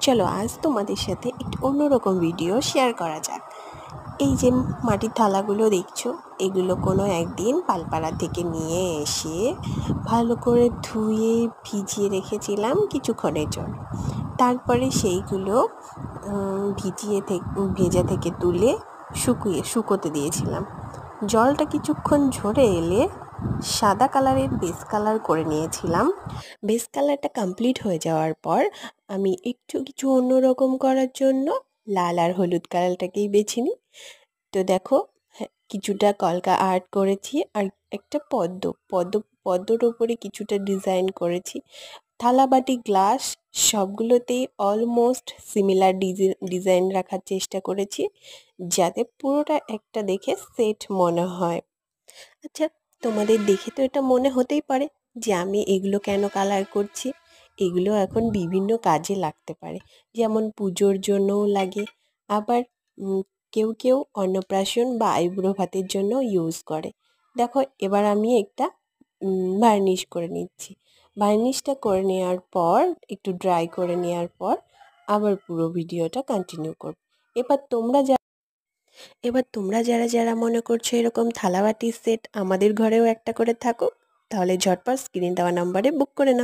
চলো আজ তোমাদের সাথে একটু অন্যরকম ভিডিও শেয়ার করা যাক। এই যে মাটির থালাগুলো দেখছো, এগুলো কোনো একদিন পালপাড়া থেকে নিয়ে এসে ভালো করে ধুয়ে ভিজিয়ে রেখেছিলাম কিছুক্ষণের জন্য। তারপরে সেইগুলো ভেজা থেকে তুলে শুকোতে দিয়েছিলাম। জলটা কিছুক্ষণ ঝরে এলে সাদা কালারের বেস কালার করে নিয়েছিলাম। বেস কালারটা কমপ্লিট হয়ে যাওয়ার পর আমি একটু কিছু অন্যরকম করার জন্য লাল আর হলুদ কালারটাকেই বেছে নিই। তো দেখো, হ্যাঁ, কিছুটা কলকা আর্ট করেছি আর একটা পদ্মর ওপরে কিছুটা ডিজাইন করেছি। থালা বাটি গ্লাস সবগুলোতেই অলমোস্ট সিমিলার ডিজাইন রাখার চেষ্টা করেছি, যাতে পুরোটা একটা দেখে সেট মনে হয়। আচ্ছা, তোমাদের দেখে তো এটা মনে হতেই পারে যে আমি এগুলো কেন কালার করছি। এগুলো এখন বিভিন্ন কাজে লাগতে পারে, যেমন পুজোর জন্যও লাগে, আবার কেউ কেউ অন্নপ্রাশন বা আইবুড়ো ভাতের জন্য ইউজ করে। দেখো, এবার আমি একটা ভার্নিশ করে নিচ্ছি। ভার্নিশটা করে নেওয়ার পর একটু ড্রাই করে নেওয়ার পর আবার পুরো ভিডিওটা কন্টিনিউ করব। এবার তোমরা যারা যারা মনে করছো এরকম থালাবাটির সেট আমাদের ঘরেও একটা করে থাকুক, তাহলে ঝটপট স্ক্রিনে দেওয়া নম্বরে বুক করে নাও।